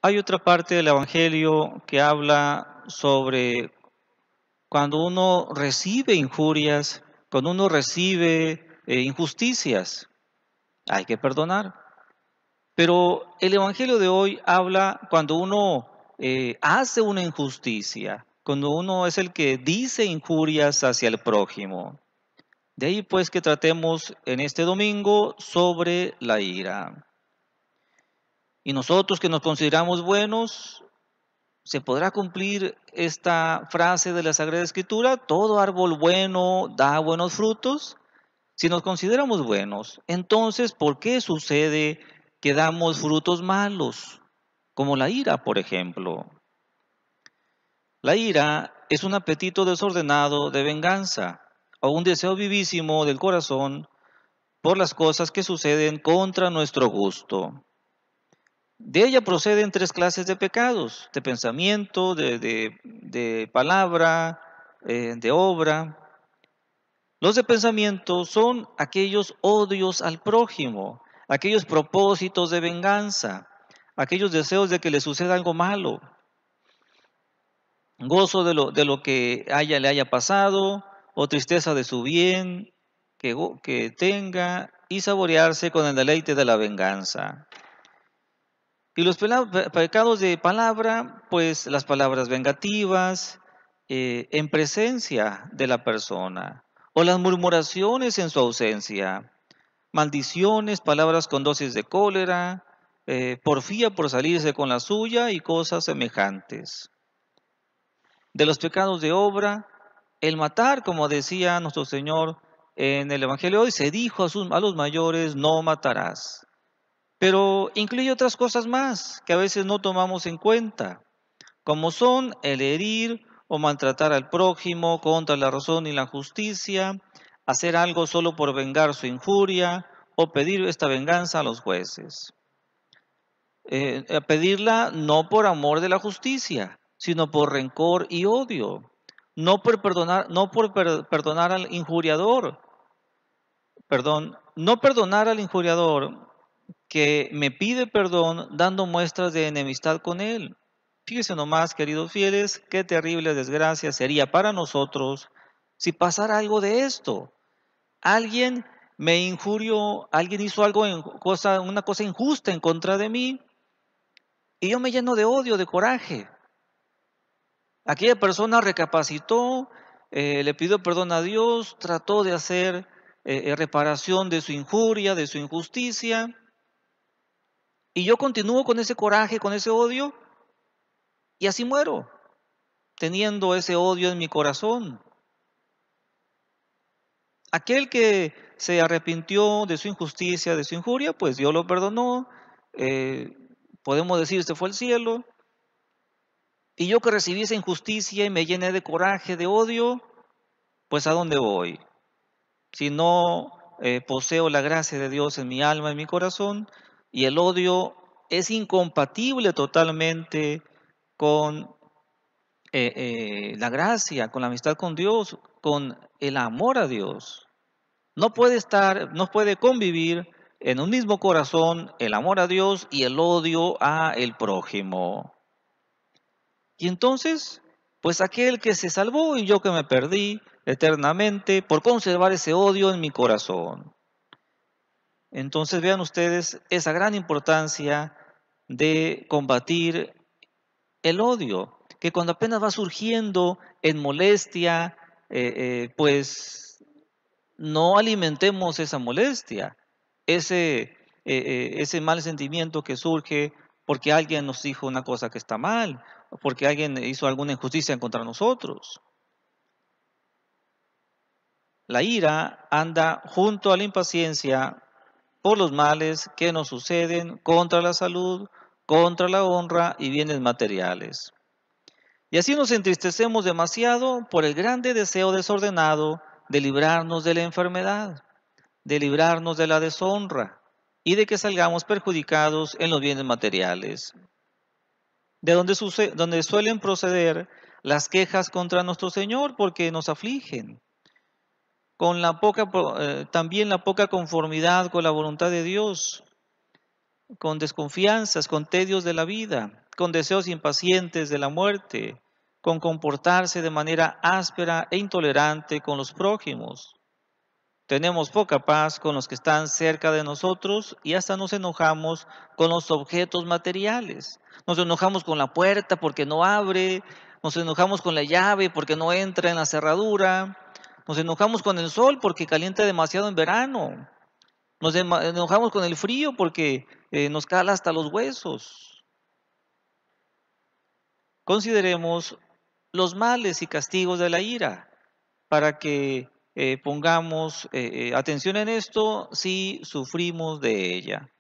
Hay otra parte del Evangelio que habla sobre cuando uno recibe injurias, cuando uno recibe injusticias, hay que perdonar. Pero el Evangelio de hoy habla cuando uno hace una injusticia, cuando uno es el que dice injurias hacia el prójimo. De ahí pues que tratemos en este domingo sobre la ira. Y nosotros que nos consideramos buenos, ¿se podrá cumplir esta frase de la Sagrada Escritura? Todo árbol bueno da buenos frutos. Si nos consideramos buenos, entonces, ¿por qué sucede que damos frutos malos? Como la ira, por ejemplo. La ira es un apetito desordenado de venganza o un deseo vivísimo del corazón por las cosas que suceden contra nuestro gusto. De ella proceden tres clases de pecados: de pensamiento, de palabra, de obra. Los de pensamiento son aquellos odios al prójimo, aquellos propósitos de venganza, aquellos deseos de que le suceda algo malo, gozo de lo que le haya pasado, o tristeza de su bien que tenga, y saborearse con el deleite de la venganza. Y los pecados de palabra, pues las palabras vengativas en presencia de la persona, o las murmuraciones en su ausencia, maldiciones, palabras con dosis de cólera, porfía por salirse con la suya y cosas semejantes. De los pecados de obra, el matar, como decía nuestro Señor en el Evangelio de hoy, se dijo a los mayores: no matarás. Pero incluye otras cosas más que a veces no tomamos en cuenta, como son el herir o maltratar al prójimo contra la razón y la justicia, hacer algo solo por vengar su injuria o pedir esta venganza a los jueces. Pedirla no por amor de la justicia, sino por rencor y odio, no por perdonar al injuriador, no perdonar al injuriador que me pide perdón dando muestras de enemistad con él. Fíjese nomás, queridos fieles, qué terrible desgracia sería para nosotros si pasara algo de esto. Alguien me injurió, alguien hizo algo una cosa injusta en contra de mí, y yo me lleno de odio, de coraje. Aquella persona recapacitó, le pidió perdón a Dios, trató de hacer reparación de su injuria, de su injusticia, y yo continúo con ese coraje, con ese odio, y así muero, teniendo ese odio en mi corazón. Aquel que se arrepintió de su injusticia, de su injuria, pues Dios lo perdonó, eh, podemos decir, se fue al cielo. Y yo que recibí esa injusticia y me llené de coraje, de odio, pues ¿a dónde voy? Si no poseo la gracia de Dios en mi alma, en mi corazón, y el odio es incompatible totalmente con la gracia, con la amistad con Dios, con el amor a Dios. No puede convivir en un mismo corazón el amor a Dios y el odio a el prójimo. Y entonces, pues aquel que se salvó y yo que me perdí eternamente por conservar ese odio en mi corazón. Entonces vean ustedes esa gran importancia de combatir el odio, que cuando apenas va surgiendo en molestia, pues no alimentemos esa molestia, ese mal sentimiento que surge porque alguien nos dijo una cosa que está mal, o porque alguien hizo alguna injusticia contra nosotros. La ira anda junto a la impaciencia por los males que nos suceden contra la salud, contra la honra y bienes materiales. Y así nos entristecemos demasiado por el grande deseo desordenado de librarnos de la enfermedad, de librarnos de la deshonra y de que salgamos perjudicados en los bienes materiales, donde suelen proceder las quejas contra nuestro Señor porque nos afligen, con también la poca conformidad con la voluntad de Dios, con desconfianzas, con tedios de la vida, con deseos impacientes de la muerte, con comportarse de manera áspera e intolerante con los prójimos. Tenemos poca paz con los que están cerca de nosotros y hasta nos enojamos con los objetos materiales. Nos enojamos con la puerta porque no abre, nos enojamos con la llave porque no entra en la cerradura, nos enojamos con el sol porque calienta demasiado en verano, enojamos con el frío porque nos cala hasta los huesos. Consideremos los males y castigos de la ira para que pongamos atención en esto si sufrimos de ella.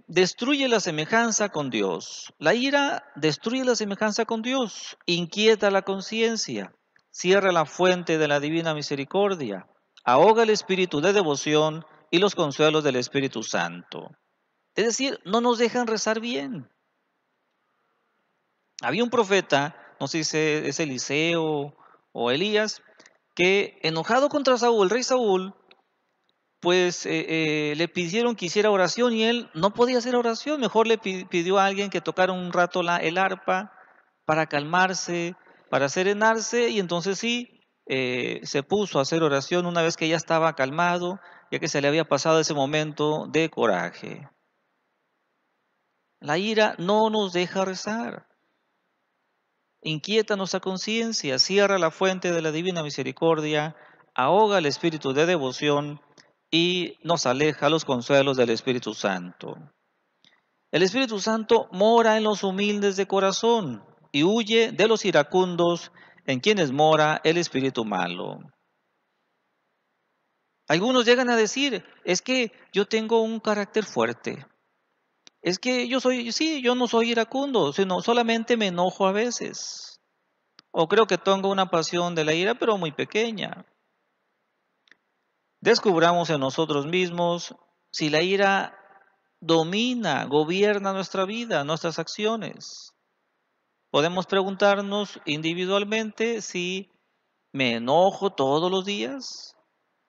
Destruye la semejanza con Dios. La ira destruye la semejanza con Dios, inquieta la conciencia, cierra la fuente de la divina misericordia, ahoga el espíritu de devoción y los consuelos del Espíritu Santo. Es decir, no nos dejan rezar bien. Había un profeta, no sé si es Eliseo o Elías, que enojado contra Saúl, el rey Saúl, pues le pidieron que hiciera oración y él no podía hacer oración. Mejor le pidió a alguien que tocara un rato el arpa para calmarse, para serenarse, y entonces sí, se puso a hacer oración una vez que ya estaba calmado, ya que se le había pasado ese momento de coraje. La ira no nos deja rezar. Inquieta nuestra conciencia, cierra la fuente de la divina misericordia, ahoga el espíritu de devoción y nos aleja los consuelos del Espíritu Santo. El Espíritu Santo mora en los humildes de corazón y huye de los iracundos en quienes mora el espíritu malo. Algunos llegan a decir, es que yo tengo un carácter fuerte. Es que yo no soy iracundo, sino solamente me enojo a veces. O creo que tengo una pasión de la ira, pero muy pequeña. Descubramos en nosotros mismos si la ira domina, gobierna nuestra vida, nuestras acciones. Podemos preguntarnos individualmente si me enojo todos los días,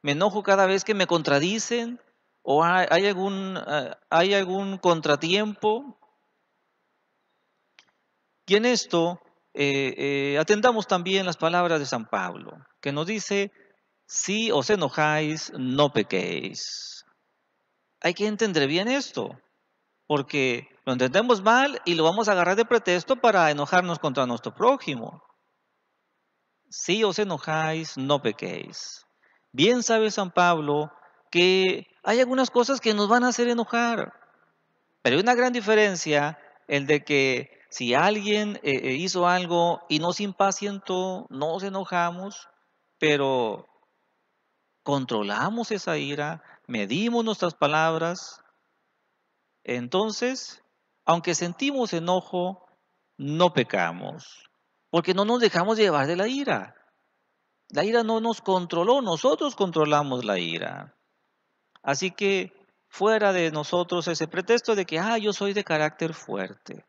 me enojo cada vez que me contradicen o hay algún contratiempo. Y en esto atendamos también las palabras de San Pablo, que nos dice, si os enojáis, no pequéis. Hay que entender bien esto, porque lo entendemos mal y lo vamos a agarrar de pretexto para enojarnos contra nuestro prójimo. Si os enojáis, no pequéis. Bien sabe San Pablo que hay algunas cosas que nos van a hacer enojar, pero hay una gran diferencia el de que si alguien hizo algo y nos impacientó, nos enojamos, pero controlamos esa ira, medimos nuestras palabras, entonces, aunque sentimos enojo, no pecamos, porque no nos dejamos llevar de la ira. La ira no nos controló, nosotros controlamos la ira. Así que fuera de nosotros ese pretexto de que, yo soy de carácter fuerte.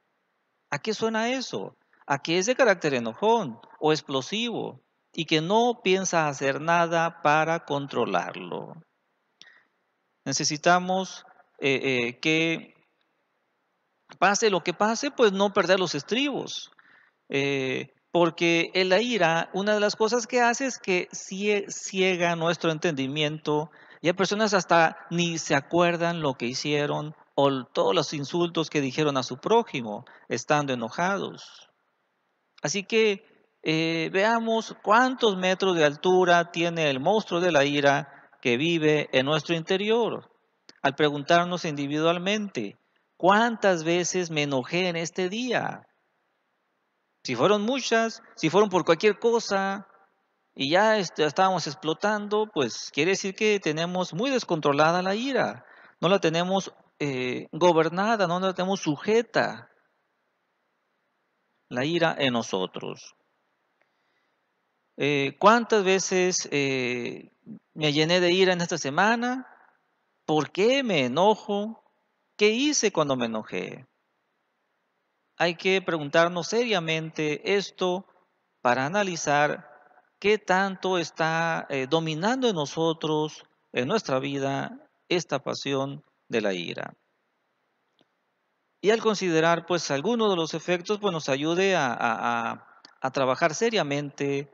¿A qué suena eso? A que es de carácter enojón o explosivo y que no piensa hacer nada para controlarlo. Necesitamos que pase lo que pase, pues no perder los estribos. Porque en la ira, una de las cosas que hace es que ciega nuestro entendimiento y hay personas hasta ni se acuerdan lo que hicieron o todos los insultos que dijeron a su prójimo estando enojados. Así que veamos cuántos metros de altura tiene el monstruo de la ira que vive en nuestro interior. Al preguntarnos individualmente, ¿cuántas veces me enojé en este día? Si fueron muchas, si fueron por cualquier cosa y ya estábamos explotando, pues quiere decir que tenemos muy descontrolada la ira. No la tenemos gobernada, no la tenemos sujeta la ira en nosotros. ¿Cuántas veces me llené de ira en esta semana? ¿Por qué me enojo? ¿Qué hice cuando me enojé? Hay que preguntarnos seriamente esto para analizar qué tanto está dominando en nosotros, en nuestra vida, esta pasión de la ira. Y al considerar pues algunos de los efectos, pues nos ayude a trabajar seriamente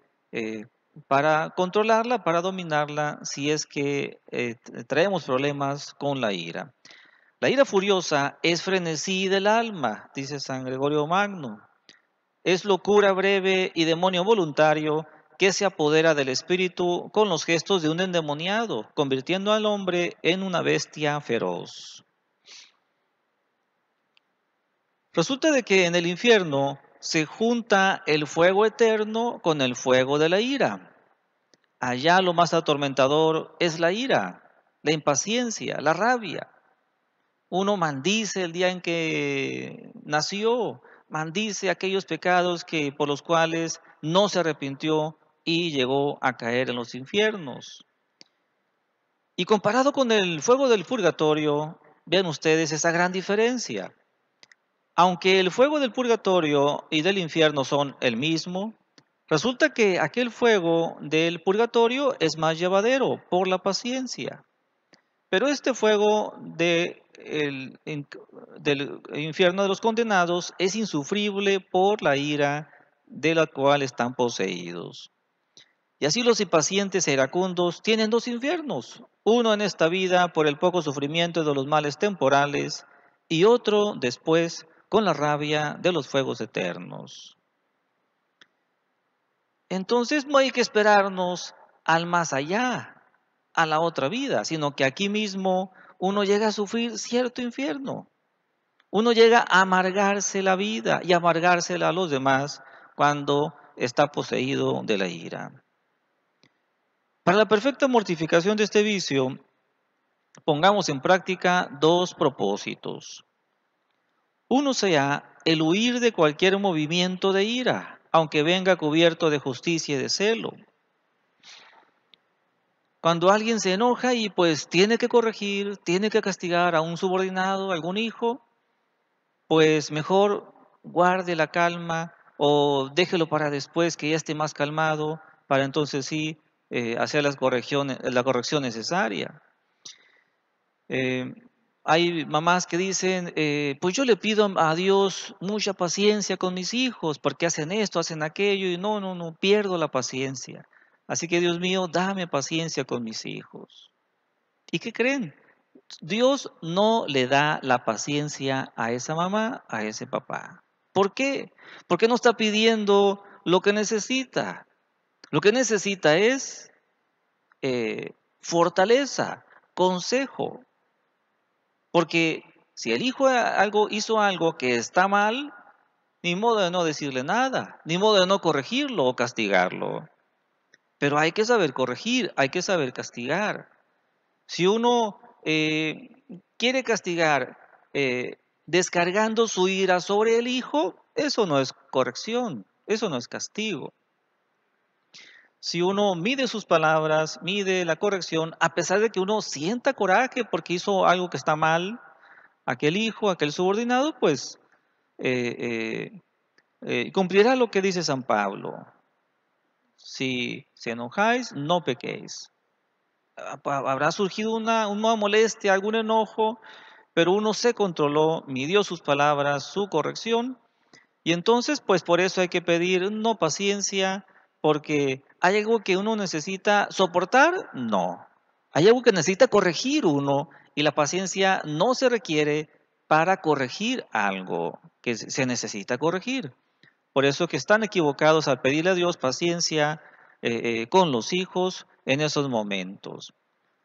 para controlarla, para dominarla, si es que traemos problemas con la ira. La ira furiosa es frenesí del alma, dice San Gregorio Magno. Es locura breve y demonio voluntario que se apodera del espíritu con los gestos de un endemoniado, convirtiendo al hombre en una bestia feroz. Resulta de que en el infierno se junta el fuego eterno con el fuego de la ira. Allá lo más atormentador es la ira, la impaciencia, la rabia. Uno maldice el día en que nació, maldice aquellos pecados que por los cuales no se arrepintió y llegó a caer en los infiernos. Y comparado con el fuego del purgatorio, vean ustedes esa gran diferencia. Aunque el fuego del purgatorio y del infierno son el mismo, resulta que aquel fuego del purgatorio es más llevadero por la paciencia. Pero este fuego del infierno de los condenados es insufrible por la ira de la cual están poseídos. Y así los impacientes e iracundos tienen dos infiernos, uno en esta vida por el poco sufrimiento de los males temporales y otro después con la rabia de los fuegos eternos. Entonces no hay que esperarnos al más allá, a la otra vida, sino que aquí mismo uno llega a sufrir cierto infierno. Uno llega a amargarse la vida y amargársela a los demás cuando está poseído de la ira. Para la perfecta mortificación de este vicio, pongamos en práctica dos propósitos. Uno sea el huir de cualquier movimiento de ira, aunque venga cubierto de justicia y de celo. Cuando alguien se enoja y pues tiene que corregir, tiene que castigar a un subordinado, a algún hijo, pues mejor guarde la calma o déjelo para después que ya esté más calmado, para entonces sí hacer la corrección necesaria. Eh, Hay mamás que dicen, pues yo le pido a Dios mucha paciencia con mis hijos, porque hacen esto, hacen aquello, y no, pierdo la paciencia. Así que Dios mío, dame paciencia con mis hijos. ¿Y qué creen? Dios no le da la paciencia a esa mamá, a ese papá. ¿Por qué? Porque no está pidiendo lo que necesita. Lo que necesita es fortaleza, consejo. Porque si el hijo hizo algo que está mal, ni modo de no decirle nada, ni modo de no corregirlo o castigarlo. Pero hay que saber corregir, hay que saber castigar. Si uno quiere castigar descargando su ira sobre el hijo, eso no es corrección, eso no es castigo. Si uno mide sus palabras, mide la corrección, a pesar de que uno sienta coraje porque hizo algo que está mal, aquel hijo, aquel subordinado, pues cumplirá lo que dice San Pablo. Si se enojáis, no pequéis. Habrá surgido una molestia, algún enojo, pero uno se controló, midió sus palabras, su corrección, y entonces, pues por eso hay que pedir no paciencia, porque hay algo que uno necesita soportar, no. Hay algo que necesita corregir uno, y la paciencia no se requiere para corregir algo que se necesita corregir. Por eso que están equivocados al pedirle a Dios paciencia con los hijos en esos momentos.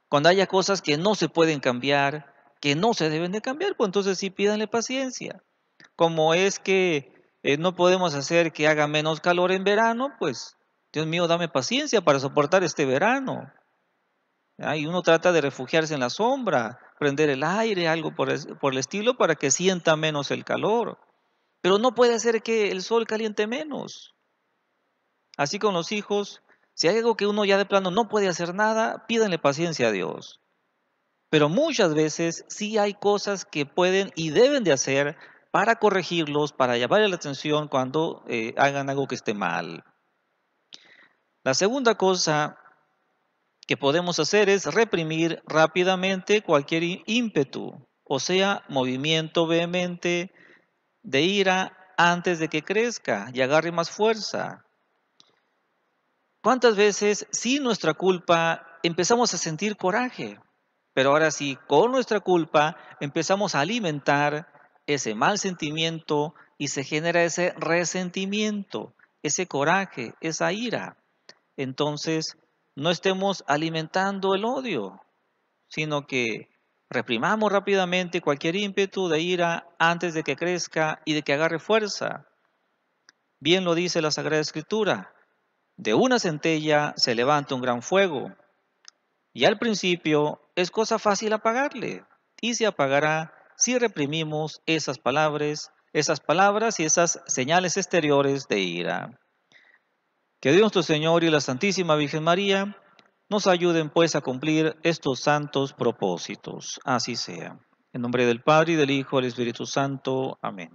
Cuando haya cosas que no se pueden cambiar, que no se deben de cambiar, pues entonces sí pídanle paciencia. Como es que no podemos hacer que haga menos calor en verano, pues Dios mío, dame paciencia para soportar este verano. Y uno trata de refugiarse en la sombra, prender el aire, algo por el estilo, para que sienta menos el calor. Pero no puede hacer que el sol caliente menos. Así con los hijos, si hay algo que uno ya de plano no puede hacer nada, pídanle paciencia a Dios. Pero muchas veces sí hay cosas que pueden y deben de hacer para corregirlos, para llamarle la atención cuando hagan algo que esté mal. La segunda cosa que podemos hacer es reprimir rápidamente cualquier ímpetu, o sea, movimiento vehemente de ira antes de que crezca y agarre más fuerza. ¿Cuántas veces sin nuestra culpa empezamos a sentir coraje? Pero ahora sí, con nuestra culpa empezamos a alimentar ese mal sentimiento y se genera ese resentimiento, ese coraje, esa ira. Entonces, no estemos alimentando el odio, sino que reprimamos rápidamente cualquier ímpetu de ira antes de que crezca y de que agarre fuerza. Bien lo dice la Sagrada Escritura, de una centella se levanta un gran fuego, y al principio es cosa fácil apagarle, y se apagará si reprimimos esas palabras y esas señales exteriores de ira. Que Dios nuestro Señor y la Santísima Virgen María nos ayuden pues a cumplir estos santos propósitos. Así sea. En nombre del Padre, y del Hijo, y del Espíritu Santo. Amén.